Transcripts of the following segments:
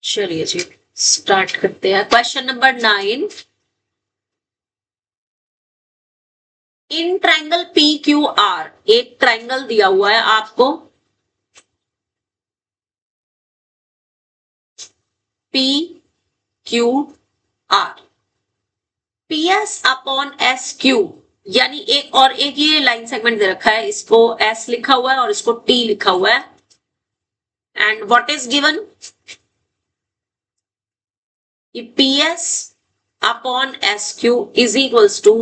चलिए जी स्टार्ट करते हैं। Question number 9, in triangle P Q are, एक ट्राइंगल दिया हुआ है आपको P Q are, P S upon S Q, यानी एक ये लाइन सेगमेंट दे रखा है, इसको एस लिखा हुआ है और इसको टी लिखा हुआ है। And what is given, P S upon S Q is equals to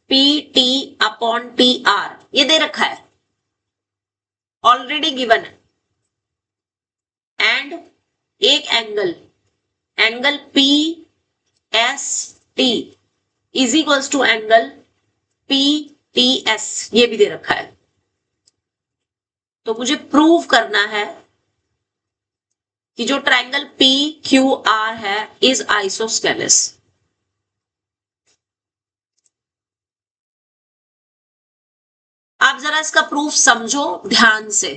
P T upon T R, ये दे रखा है, ऑलरेडी गिवन है। एंड एक angle P S T is equals to angle P T S, ये भी दे रखा है। तो मुझे प्रूव करना है कि जो ट्राइंगल पी क्यू आर है इज आइसोस्केलेस। आप जरा इसका प्रूफ समझो ध्यान से।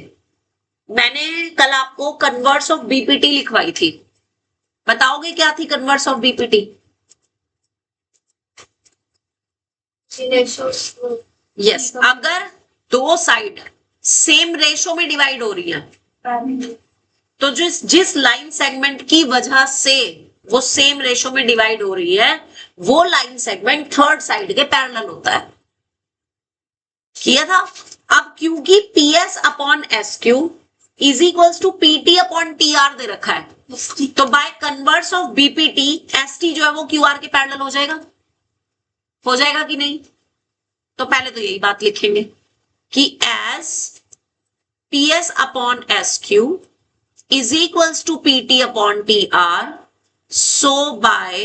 मैंने कल आपको कन्वर्स ऑफ बीपीटी लिखवाई थी, बताओगे क्या थी कन्वर्स ऑफ बीपीटी? यस, अगर दो साइड सेम रेशो में डिवाइड हो रही है तो जिस लाइन सेगमेंट की वजह से वो सेम रेशो में डिवाइड हो रही है वो लाइन सेगमेंट थर्ड साइड के पैरेलल होता है। किया था। अब क्योंकि P S upon S Q is equals to P T upon T R दे रखा है, तो by converse of BPT S T जो है वो क्यू आर के पैरेलल हो जाएगा कि नहीं? तो पहले तो यही बात लिखेंगे कि S P S upon S Q is equals to pt upon tr, so by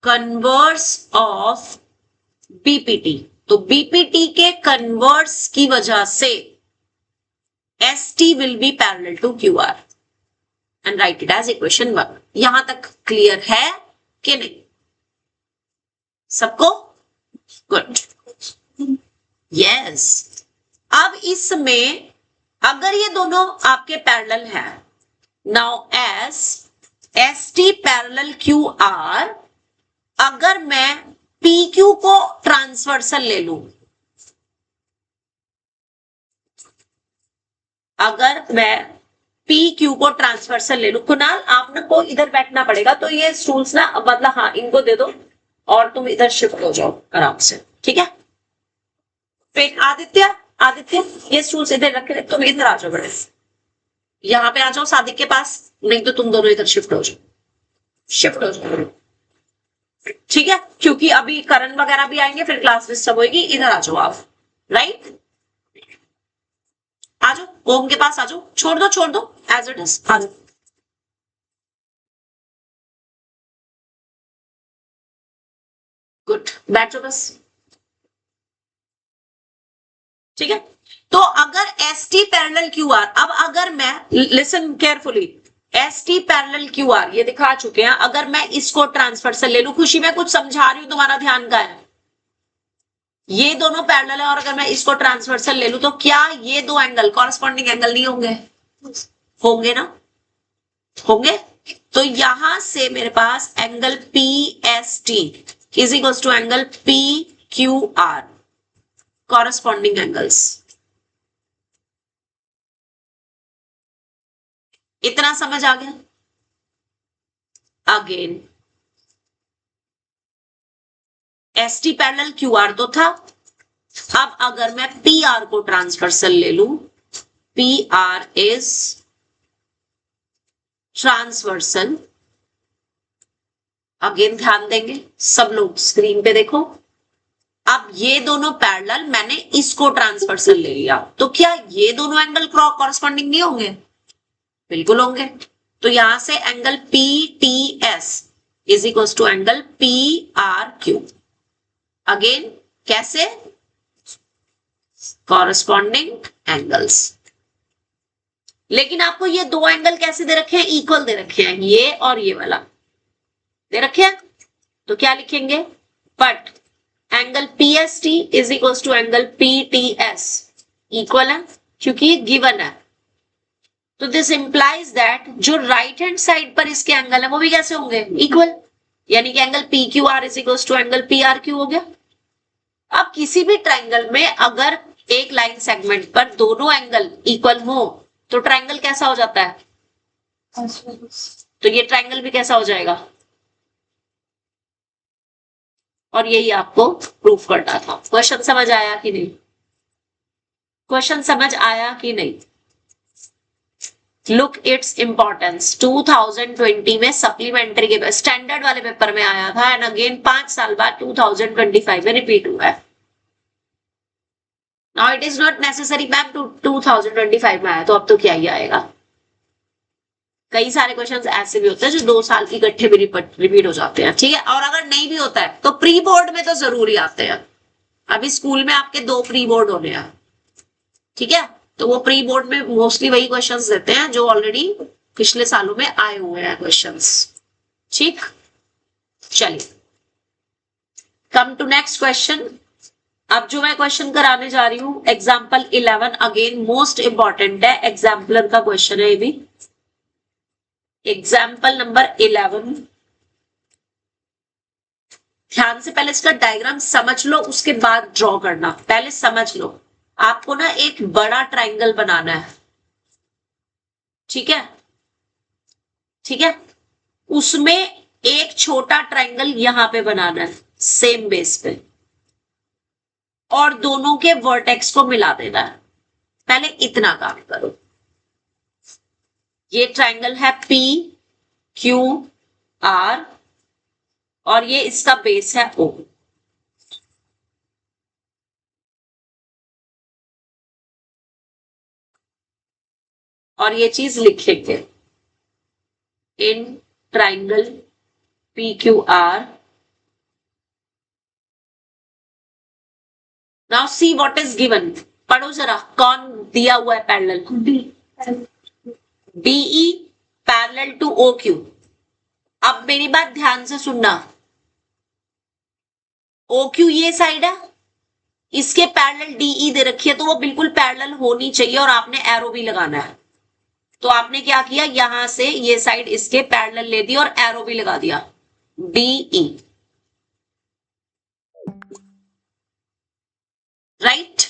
converse of bpt, तो bpt के कन्वर्स की वजह से st will be parallel to qr and write it as equation 1। यहां तक क्लियर है कि नहीं सबको? Good, yes. अब इसमें अगर ये दोनों आपके पैरेलल है, now S T parallel Q are, अगर मैं पी क्यू को ट्रांसवर्सल ले लू, अगर मैं पी क्यू को ट्रांसवर्सल ले लू, कुणाल आपको इधर बैठना पड़ेगा, तो ये स्टूल्स ना मतलब हाँ इनको दे दो और तुम इधर शिफ्ट हो जाओ आराम से, ठीक है? फिर आदित्य ये स्टूल्स इधर रखे, तुम इधर आ जाओ, बड़े यहां पे आ जाओ सादिक के पास, नहीं तो तुम दोनों इधर शिफ्ट हो जाओ, ठीक है? क्योंकि अभी करण वगैरह भी आएंगे, फिर क्लास डिस्टर्ब होगी। इधर आ जाओ आप, राइट? आ जाओ, ओम के पास आ जाओ, छोड़ दो एज इट इज, आ जाओ। गुड, बैठो बस, ठीक है? तो अगर S T parallel Q are, अब अगर मैं, listen carefully, S T parallel Q are ये दिखा चुके हैं, अगर मैं इसको ट्रांसवर्सल ले लू, खुशी मैं कुछ समझा रही हूं, तुम्हारा ध्यान का है, ये दोनों पैरेलल है और अगर मैं इसको ट्रांसवर्सल ले लू तो क्या ये दो एंगल कॉरेस्पॉन्डिंग एंगल नहीं होंगे? होंगे ना, होंगे। तो यहां से मेरे पास angle P S T is equal to angle P Q R, corresponding angles. इतना समझ आ गया? Again S T parallel Q R तो था, अब अगर मैं पी आर को ट्रांसवर्सल ले लू, P R is transversal, again ध्यान देंगे सब लोग, स्क्रीन पे देखो। अब ये दोनों पैरेलल, मैंने इसको ट्रांसवर्सल ले लिया, तो क्या ये दोनों एंगल कॉरेस्पॉन्डिंग नहीं होंगे? बिल्कुल होंगे। तो यहां से angle P T S is equal to angle P R Q, again कैसे? Corresponding angles. लेकिन आपको ये दो एंगल कैसे दे रखे हैं? इक्वल दे रखे हैं, ये और ये वाला दे रखे हैं, तो क्या लिखेंगे? But angle P S T is equal to angle P T S equal है, क्योंकि ये गिवन है, तो दिस इंप्लाइज दैट जो राइट हैंड साइड पर इसके एंगल है वो भी कैसे होंगे, इक्वल, यानी कि angle P Q R is equal to angle P R Q हो गया। अब किसी भी ट्राइंगल में अगर एक लाइन सेगमेंट पर दोनों एंगल इक्वल हो तो ट्राइंगल कैसा हो जाता है, तो ये ट्राइंगल भी कैसा हो जाएगा, और यही आपको प्रूफ करना था। क्वेश्चन समझ आया कि नहीं, क्वेश्चन समझ आया कि नहीं। लुक इट्स इंपॉर्टेंस 2020 में सप्लीमेंट्री के स्टैंडर्ड वाले पेपर में आया था एंड अगेन 5 साल बाद 2025 में रिपीट हुआ है। Now it is not necessary ma'am 2025 में आया तो अब तो क्या ही आएगा। कई सारे क्वेश्चंस ऐसे भी होते हैं जो 2 साल की इकट्ठे भी रिपीट हो जाते हैं, ठीक है। और अगर नहीं भी होता है तो प्री बोर्ड में तो जरूरी आते हैं। अभी स्कूल में आपके 2 प्री बोर्ड होने हैं, ठीक है, तो वो प्री बोर्ड में मोस्टली वही क्वेश्चंस देते हैं जो ऑलरेडी पिछले सालों में आए हुए हैं क्वेश्चंस, ठीक। चलिए कम टू नेक्स्ट क्वेश्चन। अब जो मैं क्वेश्चन कराने जा रही हूं एग्जाम्पल 11, अगेन मोस्ट इंपॉर्टेंट है, एग्जाम्पलर का क्वेश्चन है ये भी। एग्जाम्पल नंबर 11, ध्यान से पहले इसका डायग्राम समझ लो, उसके बाद ड्रॉ करना। पहले समझ लो, आपको ना एक बड़ा ट्राइंगल बनाना है, ठीक है, ठीक है, उसमें एक छोटा ट्राइंगल यहां पे बनाना है सेम बेस पे, और दोनों के वर्टेक्स को मिला देना है। पहले इतना काम करो। ये ट्राइंगल है पी क्यू आर और ये इसका बेस है ओ। और ये चीज लिखेंगे in triangle P Q R. Now see what is given, पढ़ो जरा, कौन दिया हुआ है parallel, DE parallel to O Q. अब मेरी बात ध्यान से सुनना, ओ क्यू ये साइड है, इसके पैरेलल डीई दे रखी है, तो वो बिल्कुल पैरेलल होनी चाहिए और आपने एरो भी लगाना है। तो आपने क्या किया, यहां से ये साइड इसके पैरेलल ले दी और एरो भी लगा दिया डीई, राइट।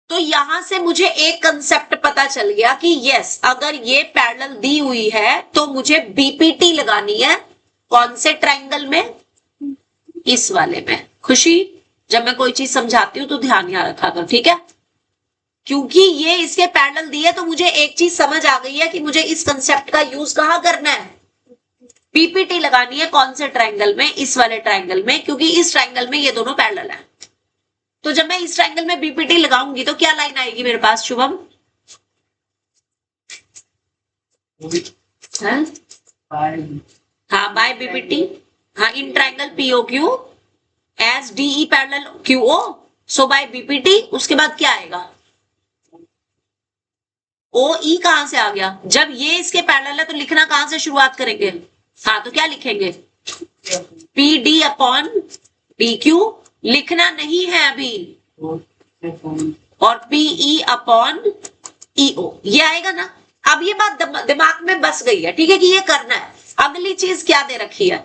तो यहां से मुझे एक कंसेप्ट पता चल गया कि यस, अगर ये पैरेलल दी हुई है तो मुझे बीपीटी लगानी है। कौन से ट्राइंगल में, इस वाले में। खुशी, जब मैं कोई चीज समझाती हूं तो ध्यान यहां रखा कर, ठीक है। क्योंकि ये इसके पैरेलल दिए तो मुझे एक चीज समझ आ गई है कि मुझे इस कंसेप्ट का यूज कहां करना है, पीपीटी लगानी है। कौन से ट्राइंगल में, इस वाले ट्राइंगल में, क्योंकि इस ट्राइंगल में ये दोनों पैरेलल है। तो जब मैं इस ट्राइंगल में बीपीटी लगाऊंगी तो क्या लाइन आएगी मेरे पास शुभम, हाँ बाय बीपीटी, हाँ in triangle PO Q as DE parallel QO, so by BPT. उसके बाद क्या आएगा, ओ ई कहां से आ गया, जब ये इसके पैरेलल है तो लिखना कहां से शुरुआत करेंगे, हाँ तो क्या लिखेंगे, P D upon D Q, लिखना नहीं है अभी, और पीई अपॉन ईओ, ये आएगा ना। अब ये बात दिमाग में बस गई है, ठीक है, कि ये करना है। अगली चीज क्या दे रखी है,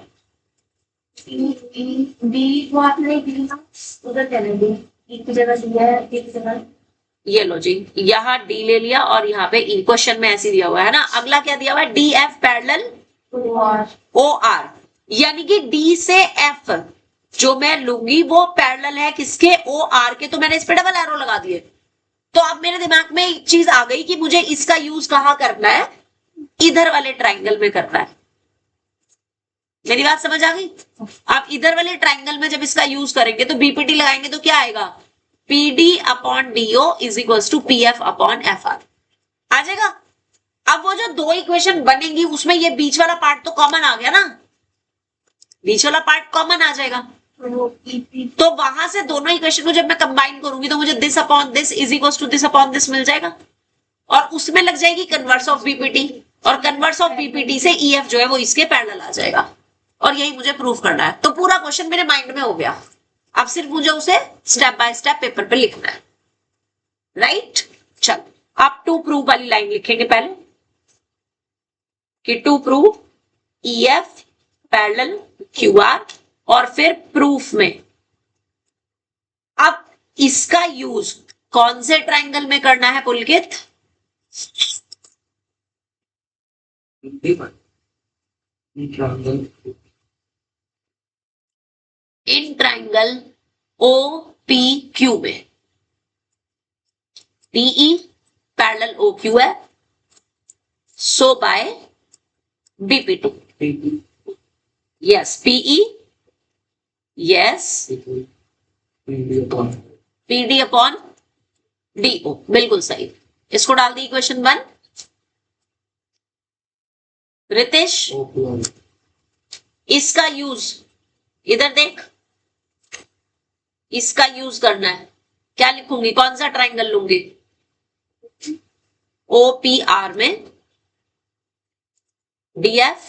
ये लो जी, यहाँ डी ले लिया और यहाँ पे ई, क्वेश्चन में ऐसे दिया हुआ है ना। अगला क्या दिया हुआ है, D F parallel O R, यानी कि डी से एफ जो मैं लूंगी वो पैरेलल है किसके, ओ आर के। तो मैंने इस पे डबल एरो लगा दिए। तो अब मेरे दिमाग में एक चीज आ गई कि मुझे इसका यूज कहां करना है, इधर वाले ट्राइंगल में करना है। मेरी बात समझ आ गई। आप इधर वाले ट्राइंगल में जब इसका यूज करेंगे तो बीपीटी लगाएंगे तो क्या आएगा, PD upon DO is equal to PF upon F R आ जाएगा। अब वो जो 2 इक्वेशन बनेंगी उसमें ये बीच वाला पार्ट तो कॉमन आ गया ना, बीच वाला पार्ट कॉमन आ जाएगा। तो वहां से दोनों इक्वेशन को जब मैं कंबाइन करूंगी तो मुझे this upon this is equal to this upon this मिल जाएगा, और उसमें लग जाएगी कन्वर्स ऑफ बीपीटी, और कन्वर्स ऑफ बीपीटी से ईएफ जो है वो इसके पैरेलल आ जाएगा, और यही मुझे प्रूफ करना है। तो पूरा क्वेश्चन मेरे माइंड में हो गया, अब सिर्फ मुझे उसे स्टेप बाय स्टेप पेपर पे लिखना है, राइट। चल वाली लाइन लिखेंगे पहले कि to prove EF parallel QR, और फिर प्रूफ में अब इसका यूज कौन से ट्रायंगल में करना है पुलकित? इन ट्रायंगल OPQ में। DE पैरेलल OQ है, so by BPT। Yes, PE, yes, PD upon DO, बिल्कुल सही। इसको डाल दी इक्वेशन 1। रितेश, इसका यूज इधर देख, इसका यूज करना है। क्या लिखूंगी, कौन सा ट्रायंगल लूंगी? OPR में DF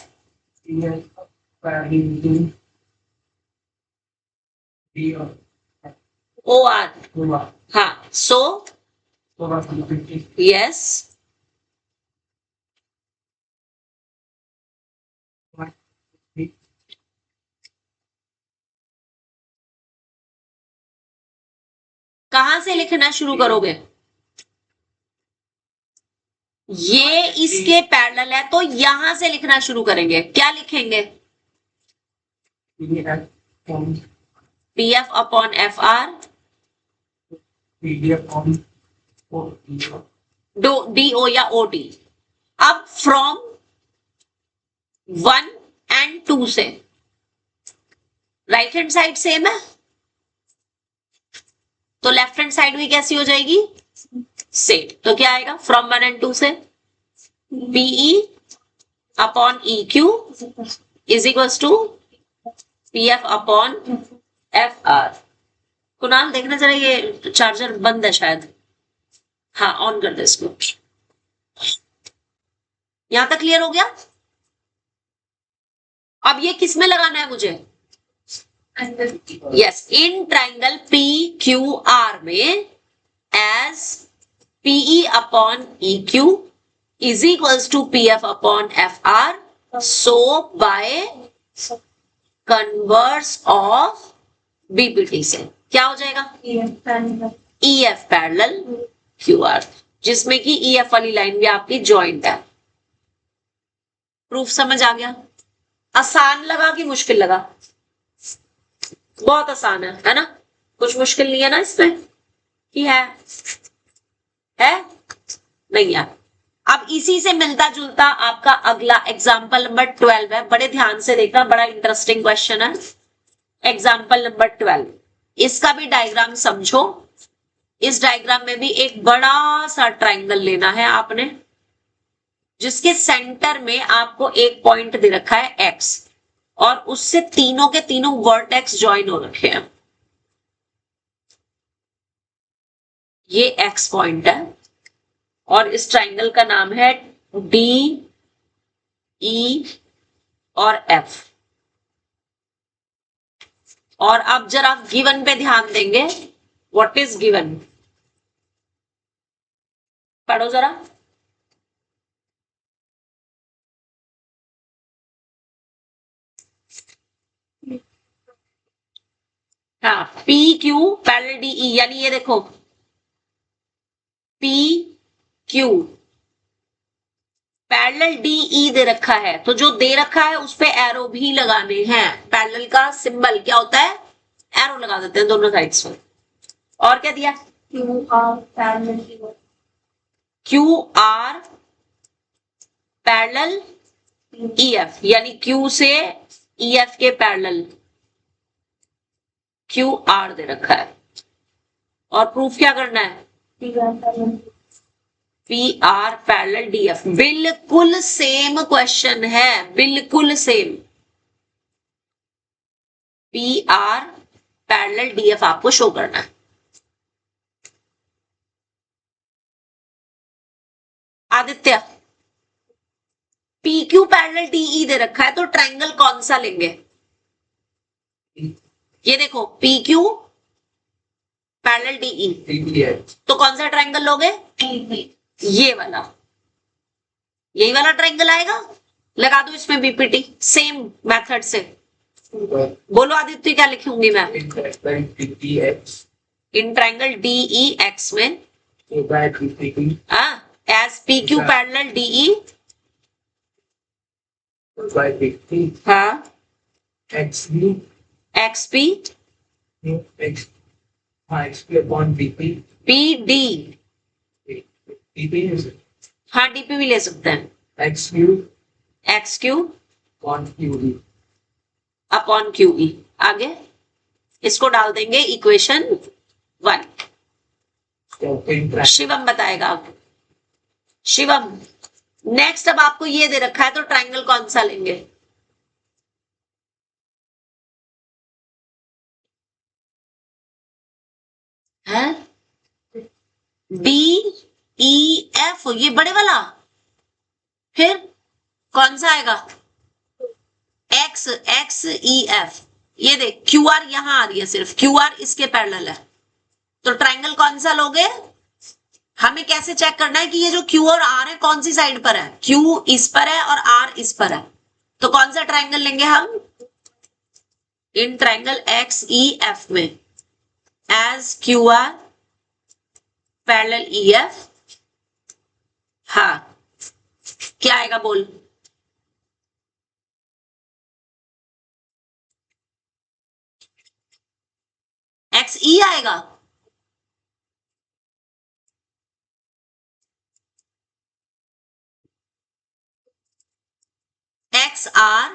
OR, हाँ, सो यस, कहां से लिखना शुरू करोगे? ये इसके पैरेलल है तो यहां से लिखना शुरू करेंगे। क्या लिखेंगे? PF अपॉन FR, DO या OD। अब फ्रॉम 1 and 2 से राइट हैंड साइड सेम है तो लेफ्ट हैंड साइड भी कैसी हो जाएगी? सेम। तो क्या आएगा फ्रॉम 1 and 2 से? PE upon EQ is equals to PF upon FR। Kunal देखना जरा, ये चार्जर बंद है शायद। हाँ, ऑन कर दे इसको। यहां तक क्लियर हो गया? अब ये किस में लगाना है मुझे? यस, इन ट्राइंगल PQR में as PE upon EQ is equals to PF upon FR, so by converse of BPT से क्या हो जाएगा? EF पैरेलल QR, जिसमें कि EF वाली लाइन भी आपकी जॉइंट है। प्रूफ समझ आ गया? आसान लगा कि मुश्किल लगा? बहुत आसान है ना? कुछ मुश्किल नहीं है ना इसमें? कि है नहीं है। अब इसी से मिलता जुलता आपका अगला एग्जाम्पल नंबर 12 है। बड़े ध्यान से देखना, बड़ा इंटरेस्टिंग क्वेश्चन है। एग्जाम्पल नंबर 12, इसका भी डायग्राम समझो। इस डायग्राम में भी एक बड़ा सा ट्राइंगल लेना है आपने, जिसके सेंटर में आपको एक पॉइंट दे रखा है X, और उससे तीनों के तीनों वर्टेक्स ज्वाइन हो रखे हैं। ये X पॉइंट है और इस ट्राइंगल का नाम है D, E और F। और अब जरा गिवन पे ध्यान देंगे। What is given? पढ़ो जरा। हाँ, PQ पैरेलल DE, यानी ये देखो PQ पैरेलल DE दे रखा है, तो जो दे रखा है उस पे एरो भी लगाने हैं। पैरेलल का सिंबल क्या होता है? एरो लगा देते हैं दोनों साइड्स पर। और क्या दिया? QR पैरेलल EF, यानी Q से EF के पैरेलल QR दे रखा है। और प्रूफ क्या करना है? PR parallel DF। बिल्कुल सेम क्वेश्चन है, बिल्कुल सेम। PR पैरेलल DF आपको शो करना है। आदित्य, PQ पैरेलल DE दे रखा है तो ट्राइंगल कौन सा लेंगे? ये देखो PQ पैरेलल DE, तो कौन सा ट्राइंगल लोगे? ये वाला, यही वाला ट्रायंगल आएगा, लगा दो इसमें बीपीटी सेम मेथड से। बोलो आदित्य क्या लिखूंगी मैं? इन ट्रायंगल डीई एक्स में as P Q parallel DE हाँ X P upon P D हाँ डीपी भी ले सकते हैं। X Q upon Q E. आगे इसको डाल देंगे इक्वेशन 1। शिवम बताएगा अब। शिवम नेक्स्ट अब आपको ये दे रखा है तो ट्रायंगल कौन सा लेंगे? है डी ई एफ, ये बड़े वाला। फिर कौन सा आएगा? X x E F. ये देख क्यू आर यहां आ रही है, सिर्फ क्यू आर इसके पैरेलल है, तो ट्रायंगल कौन सा लोगे? हमें कैसे चेक करना है कि ये जो क्यू और आर है कौन सी साइड पर है? क्यू इस पर है और आर इस पर है, तो कौन सा ट्रायंगल लेंगे हम? In triangle X E F में as Q R parallel E F. हाँ क्या आएगा बोल? एक्स ई आएगा। X R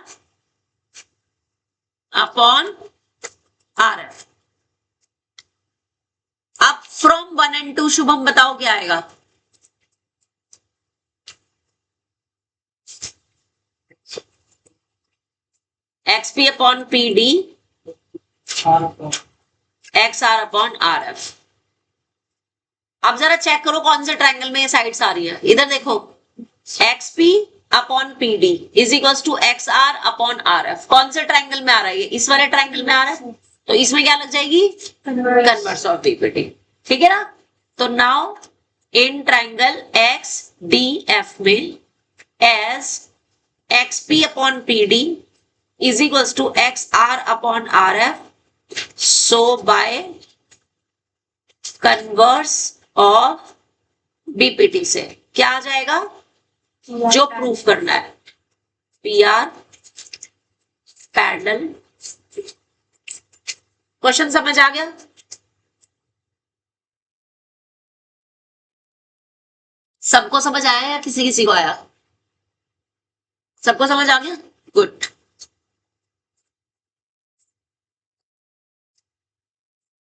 upon R F. अब फ्रॉम 1 and 2 शुभम बताओ क्या आएगा? X P upon P D X R upon R F. अब जरा चेक करो कौन से ट्रायंगल में ये साइड्स आ रही है। इधर देखो, X P upon P D is equal to X R upon R F. कौन से ट्रायंगल में आ रहा है? ये इस वाले ट्रायंगल में आ रहा है, तो इसमें क्या लग जाएगी? Converse of BPT. ठीक है ना? तो now in triangle X D F में as X P upon P D is equal to X R upon R F, so by converse of BPT से क्या आ जाएगा? जो प्रूफ करना है, पी आर पैरेलल। क्वेश्चन समझ आ गया? सबको समझ आया या किसी किसी को आया? सबको समझ आ गया? गुड।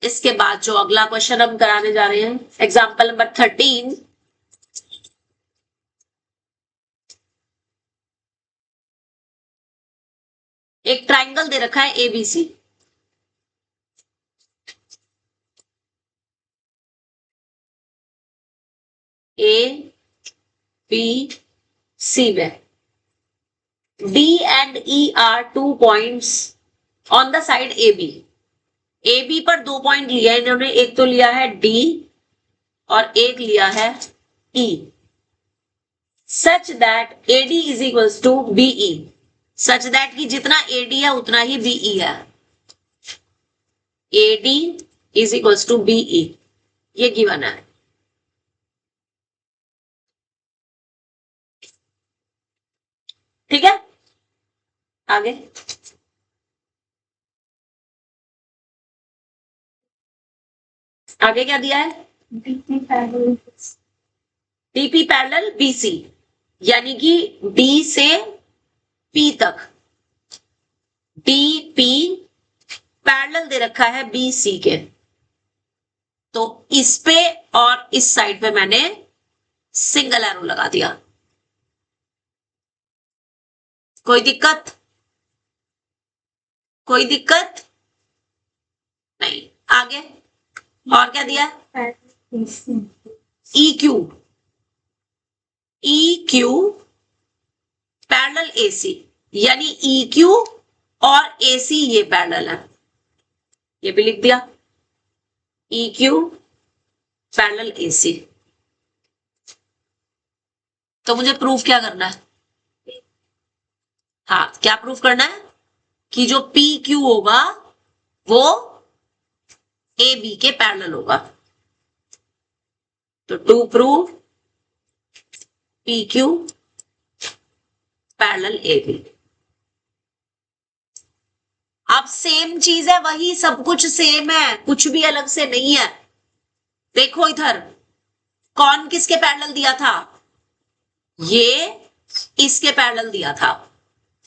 इसके बाद जो अगला क्वेश्चन हम कराने जा रहे हैं, एग्जाम्पल नंबर 13। एक ट्रायंगल दे रखा है एबीसी। ए बी सी में D and E are 2 points on the side A B. A B पर 2 पॉइंट लिया है इन्होंने, एक तो लिया है डी और एक लिया है E, such that AD is equals to BE. Such that कि जितना एडी है उतना ही बीई है। AD is equals to BE, ये गिवन है। ठीक है, आगे आगे क्या दिया है? डीपी पैरेलल बीसी, यानी कि डी से पी तक डीपी पैरेलल दे रखा है बीसी के, तो इस पे और इस साइड पे मैंने सिंगल एरो लगा दिया। कोई दिक्कत? कोई दिक्कत नहीं। आगे और क्या दिया? ई क्यू पैरेलल एसी, यानी ई क्यू और एसी ये पैरेलल है, ये भी लिख दिया। ई क्यू पैरेलल एसी। तो मुझे प्रूफ क्या करना है? हाँ, क्या प्रूफ करना है? कि जो पी क्यू होगा वो ए बी के पैरेलल होगा। तो to prove P Q parallel A B. अब सेम चीज है, वही सब कुछ सेम है, कुछ भी अलग से नहीं है। देखो इधर कौन किसके पैरेलल दिया था? ये इसके पैरेलल दिया था।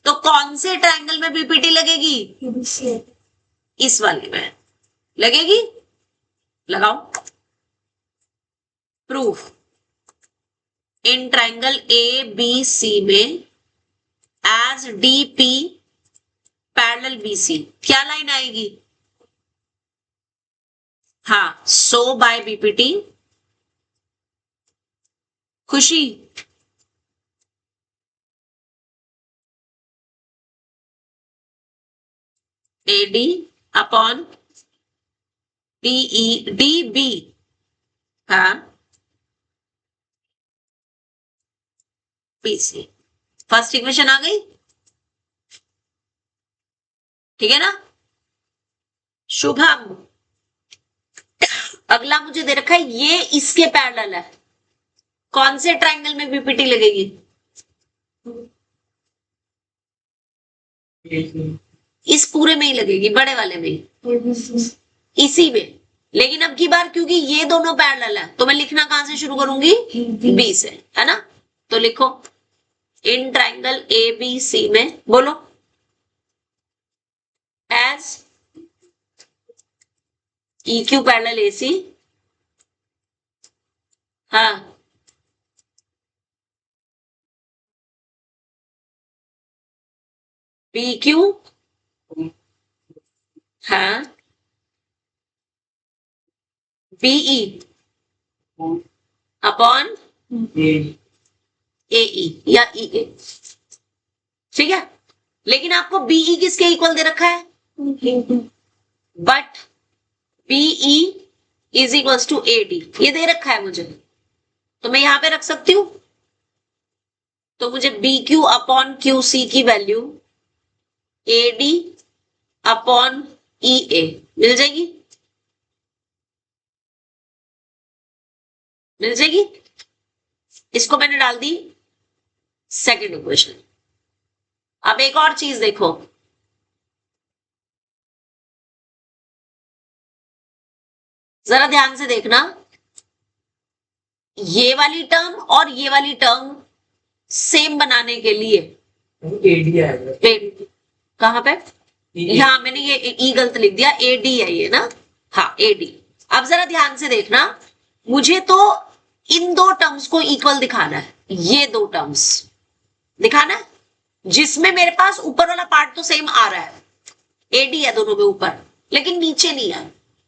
तो कौन से ट्रायंगल में बीपीटी लगेगी? इस वाले में लगेगी। लगाओ proof. In triangle A B C में as D P parallel B C क्या लाइन आएगी? हाँ, सो बाय बीपीटी। खुशी AD अपॉन DE DB। हाँ, BC। फर्स्ट इक्वेशन आ गई, ठीक है ना? शुभम, अगला मुझे दे रखा है ये इसके पैरेलल है, कौन से ट्रायंगल में बीपीटी लगेगी? इस पूरे में ही लगेगी, बड़े वाले में ही, इसी में। लेकिन अब की बार क्योंकि ये दोनों पैरेलल है तो मैं लिखना कहां से शुरू करूंगी? बी से, है ना? तो लिखो इन ट्रायंगल ए बी सी में, बोलो as E Q parallel A C. हाँ, पी क्यू, हाँ, बीई अपॉन एई या ई ए, ठीक है? लेकिन आपको बीई किसके इक्वल दे रखा है? But BE is equals to AD ये दे रखा है मुझे, तो मैं यहां पे रख सकती हूं। तो मुझे B Q upon Q C की value AD upon E A मिल जाएगी, मिल जाएगी। इसको मैंने डाल दी सेकंड इक्वेशन। अब एक और चीज देखो, जरा ध्यान से देखना, ये वाली टर्म और ये वाली टर्म सेम बनाने के लिए एडी आएगा। कहां पे? हाँ, मैंने ये ई गलत लिख दिया, एडी है ये ना। हाँ, एडी। अब जरा ध्यान से देखना, मुझे तो इन दो टर्म्स को इक्वल दिखाना है, ये दो टर्म्स दिखाना है जिसमें मेरे पास ऊपर वाला पार्ट तो सेम आ रहा है, एडी है दोनों में ऊपर, लेकिन नीचे नहीं है,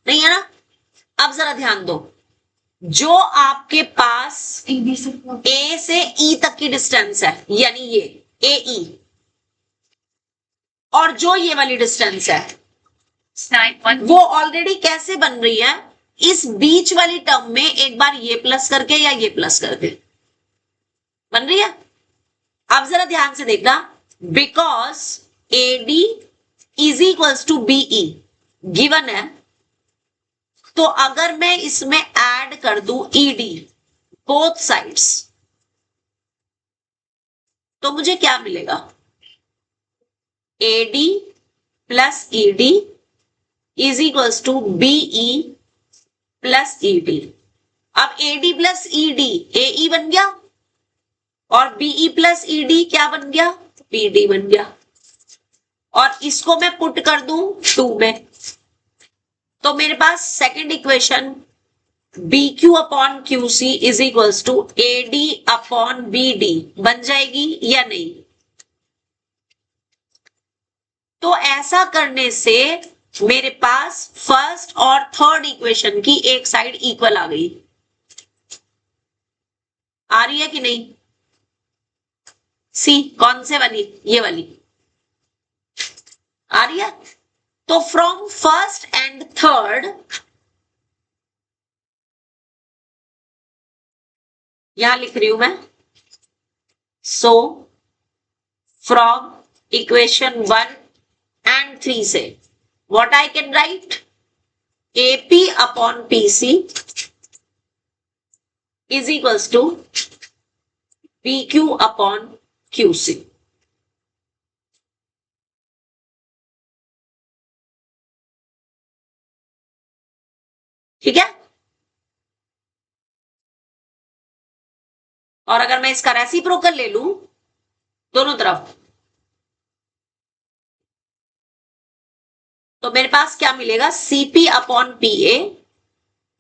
नहीं है ना? अब जरा ध्यान दो, जो आपके पास ए से ई तक की डिस्टेंस है, यानी ये ए ई, और जो ये वाली डिस्टेंस है वो ऑलरेडी कैसे बन रही है? इस बीच वाली टर्म में एक बार ये प्लस करके या ये प्लस करके बन रही है। अब जरा ध्यान से देखना, because AD is equals to BE given है, तो अगर मैं इसमें ऐड कर दूं ईडी बोथ साइड्स, तो मुझे क्या मिलेगा? AD plus ED is equals to BE plus ED. अब एडी प्लस ईडी एई बन गया, और बीई प्लस ईडी क्या बन गया? बीडी बन गया। और इसको मैं पुट कर दूं 2 में, तो मेरे पास second equation B Q upon Q C is equals to AD upon BD बन जाएगी या नहीं? तो ऐसा करने से मेरे पास फर्स्ट और थर्ड इक्वेशन की एक साइड इक्वल आ गई। आ रही है कि नहीं? सी कौन से वाली? ये वाली आ रही है। तो फ्रॉम फर्स्ट एंड थर्ड, यहां लिख रही हूं मैं, सो फ्रॉम इक्वेशन 1 and 3 से what I can write? AP upon PC is equals to PQ upon QC. ठीक है। और अगर मैं इसका रेसिप्रोकल ले लूं दोनों तरफ तो मेरे पास क्या मिलेगा? CP upon PA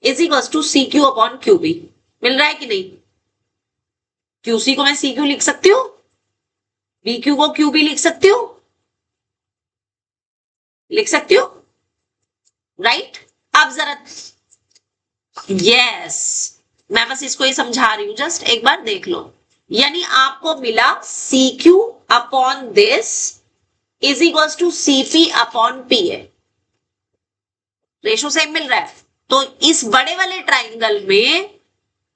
is equal to CQ upon QB। मिल रहा है कि नहीं? QC को मैं CQ लिख सकती हूँ, BQ को QB लिख सकती हूँ, लिख सकती हूँ, राइट? अब जरा यस, मैं बस इसको ही समझा रही हूं, जस्ट एक बार देख लो। यानी आपको मिला CQ upon this is equal to CP upon PA। Ratio same मिल रहा है। तो इस बड़े वाले ट्राइंगल में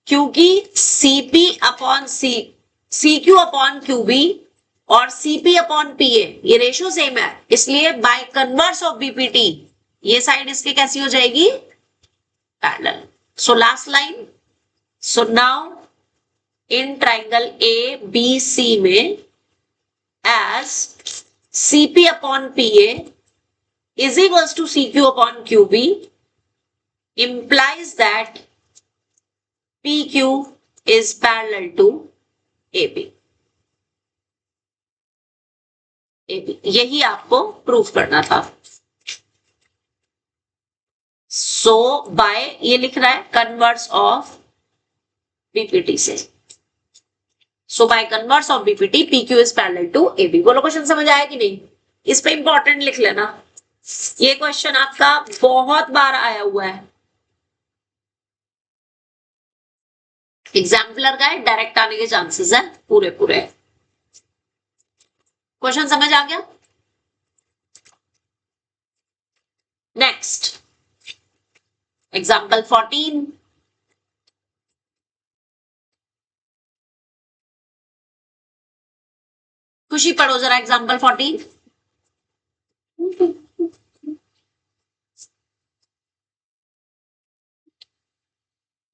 क्योंकि CP upon CQ upon QB और CP अपॉन PA ये रेशो सेम है, इसलिए बाय कन्वर्स ऑफ BPT ये साइड इसके कैसी हो जाएगी? Parallel. So last line, so now in triangle ABC में as CP upon PA is equals to CQ upon QB implies that PQ is parallel to AB. यही आपको proof करना था। सो बाय ये लिख रहा है कन्वर्स ऑफ BPT से। So by converse of BPT PQ is parallel to AB। बोलो क्वेश्चन समझ आया कि नहीं? इस पे इंपॉर्टेंट लिख लेना, ये क्वेश्चन आपका बहुत बार आया हुआ है, एग्जाम्पलर का है, डायरेक्ट आने के चांसेस है पूरे पूरे। क्वेश्चन समझ आ गया? Next example 14। खुशी पढ़ो जरा एग्जाम्पल 14।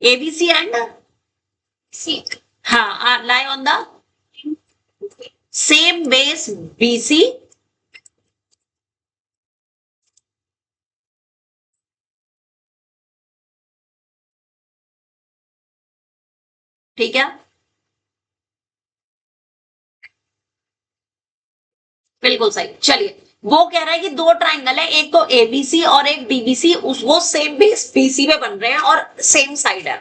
ABC and C, हाँ, lie on the same base BC ठीक है, बिल्कुल सही। चलिए, वो कह रहा है कि दो ट्राइंगल है, एक तो ABC और एक DBC, वो सेम बेस BC पे बन रहे हैं और सेम साइड है।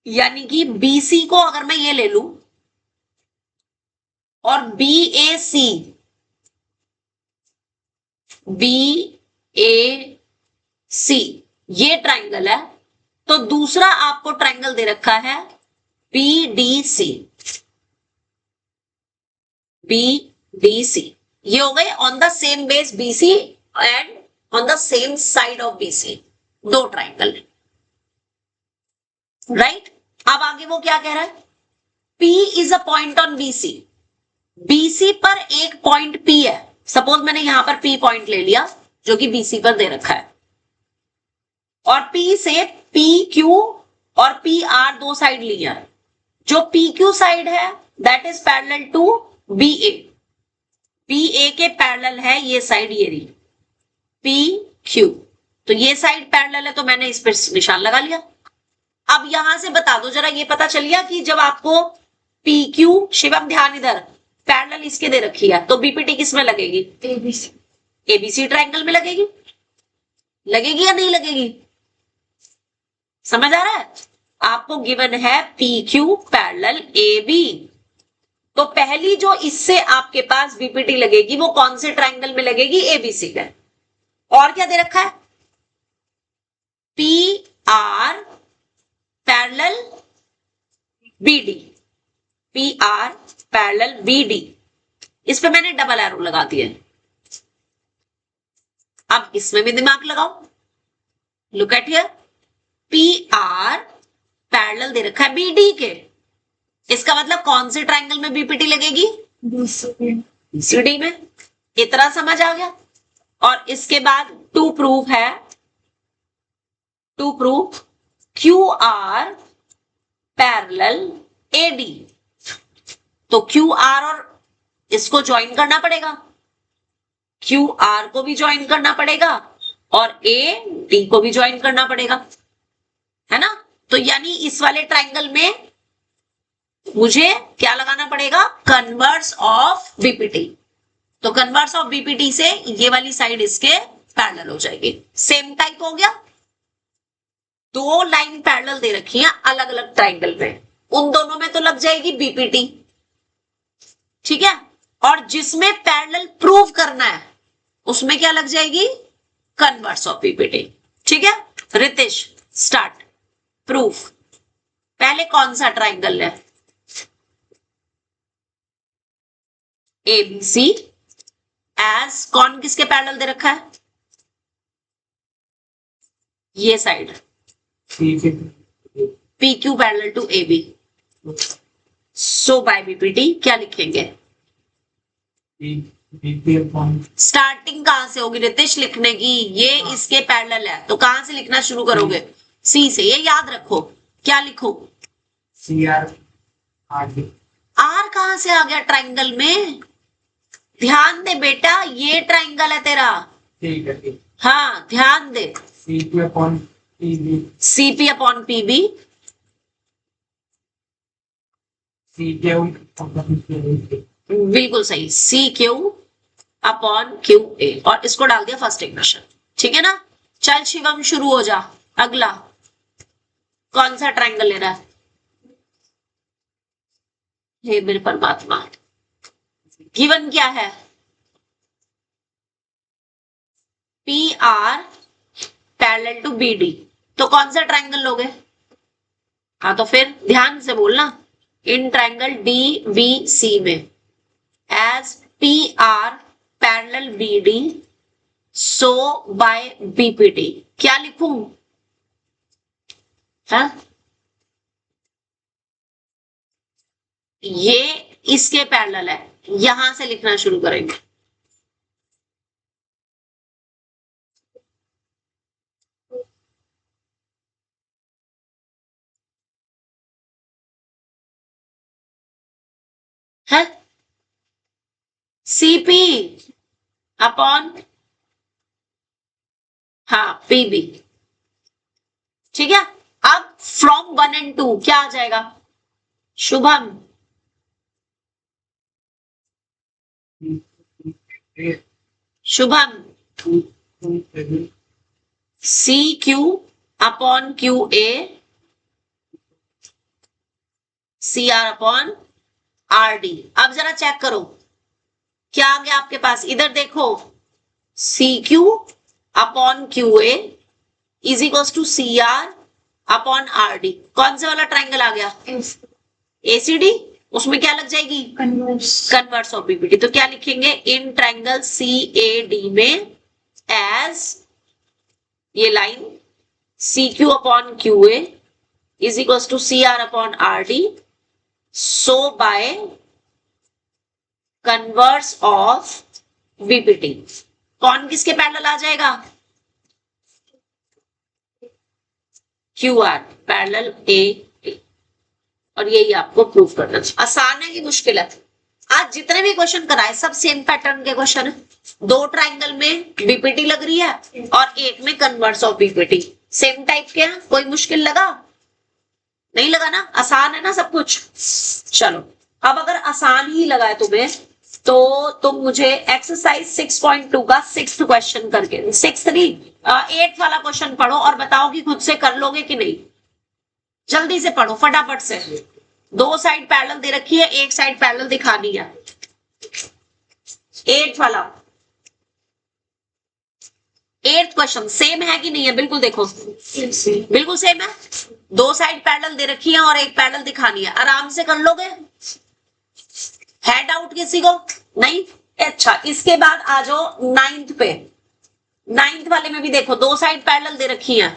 यानी कि BC को अगर मैं ये ले लूं और BAC ये ट्राइंगल है, तो दूसरा आपको ट्राइंगल दे रखा है BDC। ये हो गए on the same base BC and on the same side of BC, दो ट्राइंगल, राइट? अब आगे वो क्या कह रहा है? P is a point on BC पर एक पॉइंट P है। सपोज मैंने यहां पर P पॉइंट ले लिया जो कि BC पर दे रखा है, और P से PQ और PR दो साइड लिया है। जो PQ साइड है that is parallel to BA के पैरेलल है ये साइड, ये रही PQ, तो ये साइड पैरेलल है, तो मैंने इस पर निशान लगा लिया। अब यहां से बता दो जरा, ये पता चल गया कि जब आपको PQ, शिवम ध्यान इधर, पैरेलल इसके दे रखी है, तो BPT किस में लगेगी? ABC ट्राइंगल में लगेगी। लगेगी या नहीं लगेगी? समझ आ रहा है? आपको गिवन है PQ पैरेलल AB, तो पहली जो इससे आपके पास BPT लगेगी वो कौन से ट्राइंगल में लगेगी? ABC का। और क्या दे रखा है? PR parallel BD, PR parallel BD, इस पे मैंने डबल एरो लगा दिया। अब इसमें भी दिमाग लगाओ, look at here, PR parallel दे रखा है BD के, इसका मतलब कौन से ट्राइंगल में बीपीटी लगेगी? बीसीडी में। इतना समझ आ गया। और इसके बाद टू प्रूव है, to prove Q R parallel AD. तो क्यू आर और इसको ज्वाइन करना पड़ेगा, क्यू आर को भी ज्वाइन करना पड़ेगा और ए डी को भी ज्वाइन करना पड़ेगा, है ना। तो यानी इस वाले ट्राइंगल में मुझे क्या लगाना पड़ेगा? Converse of BPT. तो कन्वर्स ऑफ बीपीटी से ये वाली साइड इसके पैरेलल हो जाएगी। सेम टाइप हो गया। दो लाइन पैरेलल दे रखी है अलग अलग ट्राइंगल में, उन दोनों में तो लग जाएगी बीपीटी, ठीक है। और जिसमें पैरेलल प्रूव करना है उसमें क्या लग जाएगी? कन्वर्स ऑफ बीपीटी, ठीक है। रितेश स्टार्ट। प्रूफ। पहले कौन सा ट्राइंगल है? एबीसी एज कौन किसके पैरेलल दे रखा है? ये side P Q parallel to A B. So by BPT क्या लिखेंगे? स्टार्टिंग कहां से होगी रितेश लिखने की? ये इसके पैरेलल है तो कहां से लिखना शुरू करोगे? सी से। ये याद रखो। क्या लिखो? सी आर आर कहां से आ गया ट्राइंगल में? ध्यान दे बेटा, ये ट्राइंगल है तेरा। ठीक है, ठीक। हाँ ध्यान दे। CP upon PB, CP upon PB, बिल्कुल सही। C Q upon Q A, और इसको डाल दिया फर्स्ट इक्वेशन, ठीक है ना। चल शिवम शुरू हो जा। अगला कौन सा ट्राइंगल ले रहा है? हे मेरे परमात्मा, गिवन क्या है? P R parallel to B D. तो कौन सा ट्राइंगल लोगे? हाँ तो फिर ध्यान से बोलना। In triangle D B C में as P R parallel B D so by BPT क्या लिखूं? है ये इसके पैरेलल है, यहां से लिखना शुरू करेंगे। है सीपी अपॉन हाँ पीबी, ठीक है। अब फ्रॉम 1 and 2 क्या आ जाएगा? Shubham Shubham C Q upon Q A C R upon R D. अब जरा चेक करो क्या आ गया आपके पास, इधर देखो। C Q upon Q A is equals to C R upon R D. कौन से वाला ट्राइंगल आ गया? एसीडी। उसमें क्या लग जाएगी? Converse of BPT. तो क्या लिखेंगे? In triangle C A D में एज ये line C Q upon Q A is equals to C R upon R D so by converse of BPT. कौन किसके पैरेलल आ जाएगा? क्यू आर पैरेलल ए, और यही आपको प्रूव करना चाहिए। आसान है कि मुश्किल है? आज जितने भी क्वेश्चन कराए सब सेम पैटर्न के क्वेश्चन है। दो ट्राइंगल में बीपीटी लग रही है और एक में converse of BPT. Same type के हैं। कोई मुश्किल लगा? नहीं लगा ना? आसान है ना सब कुछ। चलो अब अगर आसान ही लगा है तुम्हें तो तुम मुझे एक्सरसाइज 6.2 का 6th क्वेश्चन करके 6th नहीं 8th वाला क्वेश्चन पढ़ो और बताओ कि खुद से कर लोगे कि नहीं। जल्दी से पढ़ो फटाफट से। दो साइड पैरेलल दे रखी है, एक साइड पैरेलल दिखानी है। 8th वाला 8th क्वेश्चन सेम है कि नहीं है? बिल्कुल देखो बिल्कुल सेम है। दो साइड पैरेलल दे रखी है और एक पैरेलल दिखानी है। आराम से कर लोगे? है डाउट किसी को? नहीं? अच्छा इसके बाद आ जाओ 9th पे। 9th वाले में भी देखो दो साइड पैरेलल दे रखी है।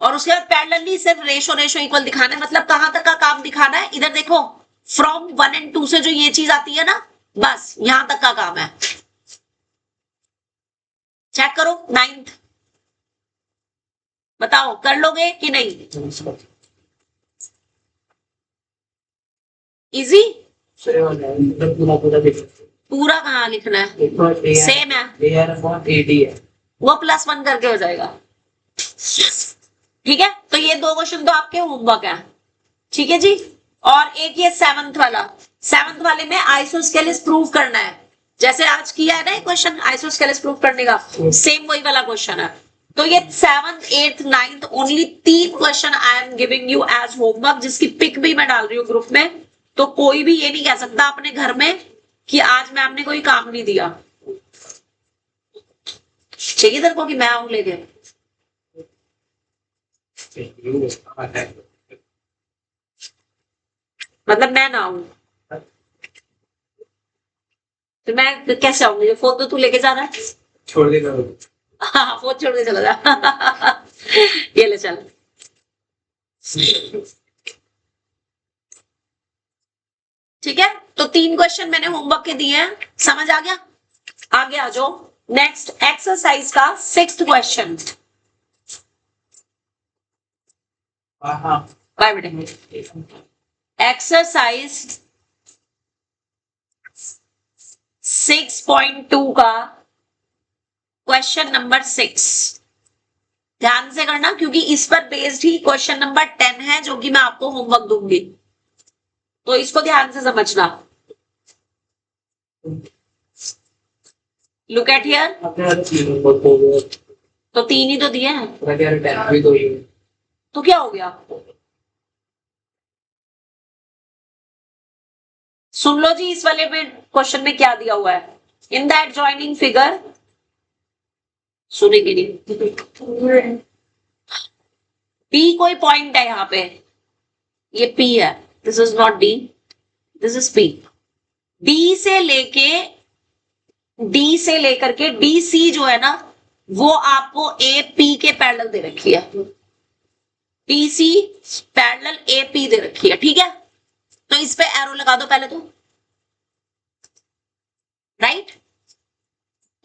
और उसके बाद पैरेलली सिर्फ रेशो रेशो इक्वल दिखाना है, मतलब कहां तक का काम दिखाना है, इधर देखो फ्रॉम 1 and 2 से जो ये चीज आती है ना, बस यहां तक का काम है। चेक करो 9th, बताओ कर लोगे कि नहीं? इजी? पूरा कहाँ लिखना है? सेम है, वो +1 करके हो जाएगा। ठीक है, तो ये 2 क्वेश्चन तो आपके होमवर्क है। ठीक है जी। और एक ये 7th वाला, 7th वाले में आइसोस्केलेस प्रूव करना है, जैसे आज किया है ना एक क्वेश्चन आइसोस्केलेस प्रूव करने का, सेम वही वाला क्वेश्चन है। तो ये 7th 8th 9th only 3 question I am giving you as homework, जिसकी पिक भी मैं डाल रही हूँ ग्रुप में। तो कोई भी ये नहीं कह सकता अपने घर में कि आज मैम ने कोई काम नहीं दिया। चाहिए तेरे को कि मैं आऊं लेके? मतलब मैं ना आऊं तो मैं कैसे आऊंगी? फोन तो तू लेके जा रहा है। छोड़ देगा। हाँ, फोन छोड़ के चला जा। ये ले चल। ठीक है, तो 3 क्वेश्चन मैंने होमवर्क के दिए हैं, समझ आ गया? आगे आ जाओ। नेक्स्ट एक्सरसाइज का 6th क्वेश्चन। बाय बेटे। एक्सरसाइज 6.2 का क्वेश्चन नंबर 6 ध्यान से करना, क्योंकि इस पर बेस्ड ही क्वेश्चन नंबर 10 है जो कि मैं आपको होमवर्क दूंगी, तो इसको ध्यान से समझना। Look at here. तो 3 ही तो दिए हैं, तो क्या हो गया? सुन लो जी, इस वाले में क्वेश्चन में क्या दिया हुआ है। इन द एडजॉइनिंग फिगर, सुनेंगे नहीं, पी कोई पॉइंट है यहाँ पे, ये पी है, this is not D, this is P. D से लेकर के डी सी जो है ना, वो आपको ए पी के पैरेलल दे रखी है, D C parallel A P दे रखी है। ठीक है, तो इस पे एरो लगा दो पहले तो, राइट।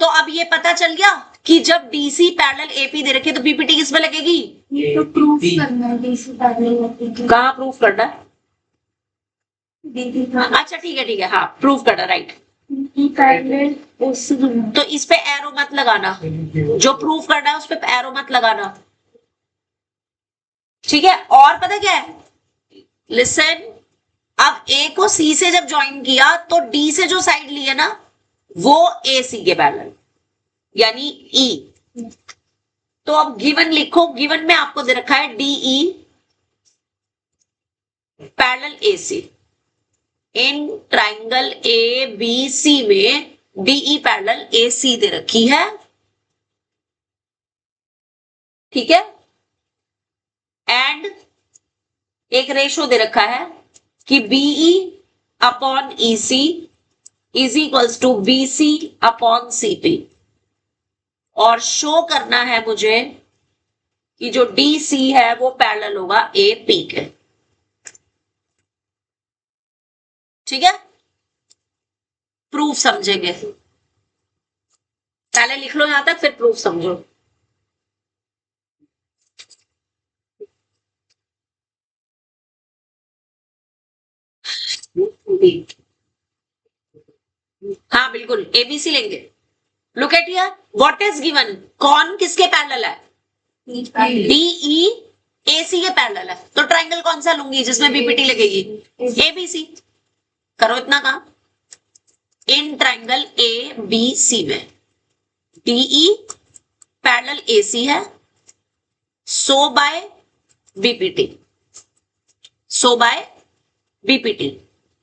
तो अब ये पता चल गया कि जब डीसी पैरेलल एपी दे रखी है तो पीपीटी किस पे लगेगी? ये तो प्रूफ करना है, डीसी पैरेलल। कहाँ प्रूफ करना है? अच्छा ठीक है, हाँ प्रूफ करना, राइट। तो इस पे एरो मत लगाना, जो प्रूफ करना है उस पे एरो मत लगाना। ठीक है, और पता क्या है, लिसन, अब ए को सी से जब ज्वाइन किया तो डी से जो साइड ली है ना, वो ए सी के पैरेलल, यानी ई। तो अब गिवन लिखो, गिवन में आपको दे रखा है DE parallel A C. In triangle A B C में डीई पैरेलल ए सी दे रखी है। ठीक है, एंड एक रेशो दे रखा है कि BE upon E C is equals to B C upon C P, और शो करना है मुझे कि जो डी सी है वो पैरेलल होगा ए पी के। ठीक है, प्रूफ समझेंगे, पहले लिख लो यहां तक, फिर प्रूफ समझो। हाँ बिल्कुल, एबीसी लेंगे। Look at here, what is given, कौन किसके पैरेलल है? डीई एसी के पैरेलल है, तो ट्राइंगल कौन सा लूंगी जिसमें बीपीटी लगेगी? एबीसी। करो इतना काम। इन ट्राइंगल ए बी सी में डीई पैरेलल एसी है, so by BPT, so by BPT.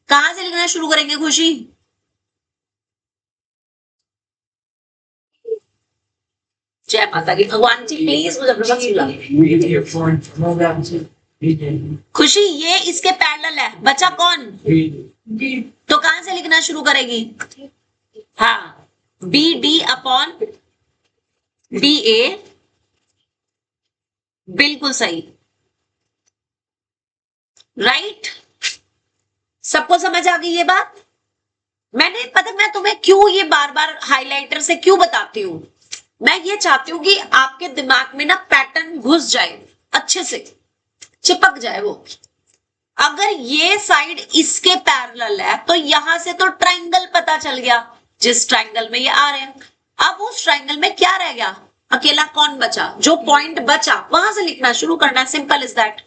कहां से लिखना शुरू करेंगे खुशी? जय माता की। भगवान जी प्लीज मुझे अपने पास सुला। खुशी ये इसके पैरेलल है, बचा कौन? तो कहां से लिखना शुरू करेगी? हाँ, B D upon D A बिल्कुल सही, राइट। सबको समझ आ गई ये बात? मैंने पता मैं तुम्हें क्यों ये बार बार हाइलाइटर से क्यों बताती हूँ, मैं ये चाहती हूँ कि आपके दिमाग में ना पैटर्न घुस जाए, अच्छे से चिपक जाए वो। अगर ये साइड इसके पैरेलल है तो यहां से तो ट्रायंगल पता चल गया, जिस ट्रायंगल में ये आ रहे हैं। अब उस ट्रायंगल में क्या रह गया, अकेला कौन बचा, जो पॉइंट बचा वहां से लिखना शुरू करना है, सिंपल इज दैट।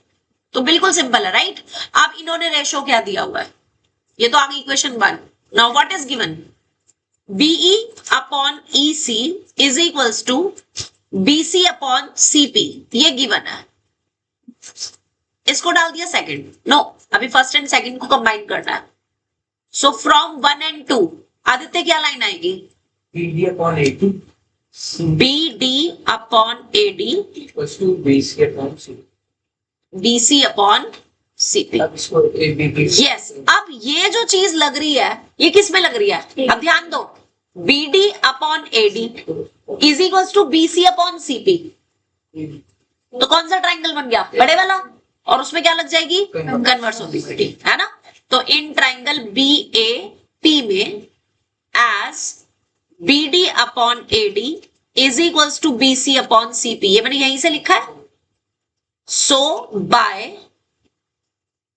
तो बिल्कुल सिंपल है, राइट। अब इन्होंने रेशो क्या दिया हुआ है, ये तो आ गई equation 1। Now what is given, BE upon EC is equals to BC upon CP, ये गिवन है। इसको डाल दिया सेकंड, नो अभी फर्स्ट एंड सेकंड को कंबाइन करना है। सो फ्रॉम 1 and 2 आदित्य क्या लाइन आएगी, BD upon AD BD upon AD equals to BC upon C। BC upon CP। अब इसको ABB यस, अब ये जो चीज लग रही है ये किस में लग रही है, अब ध्यान दो, BD upon AD is equals to BC upon CP। तो कौन सा ट्रायंगल बन गया, बड़े वाला, और उसमें क्या लग जाएगी, कन्वर्स ऑफ BCD, है ना। तो इन ट्रायंगल BAP में as BD upon AD is equals to BC upon CP, ये मैंने यहीं से लिखा है। So by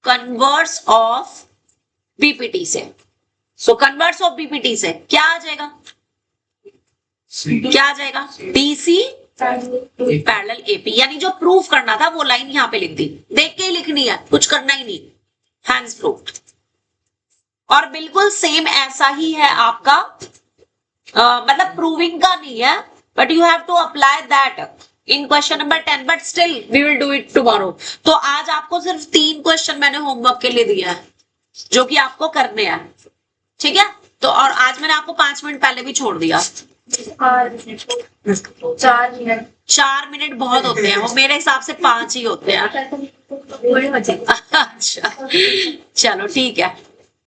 converse of BPT से, सो कन्वर्स ऑफ BPT से क्या आ जाएगा, क्या आ जाएगा, DC पैरेलल AP, यानी जो प्रूफ करना था वो लाइन यहाँ पे लिख दी, देख के ही लिखनी है, कुछ करना ही नहीं, हैंड्स प्रूफ्ड। और बिल्कुल सेम ऐसा ही है आपका, मतलब प्रूविंग का नहीं है, but you have to apply that in question number 10, but still we will do it tomorrow. तो आज आपको सिर्फ 3 क्वेश्चन मैंने होमवर्क के लिए दिया है जो कि आपको करने हैं, ठीक है। तो और आज मैंने आपको 5 मिनट पहले भी छोड़ दिया, 4 मिनट बहुत होते हैं, वो मेरे हिसाब से 5 ही होते हैं। अच्छा चलो ठीक है।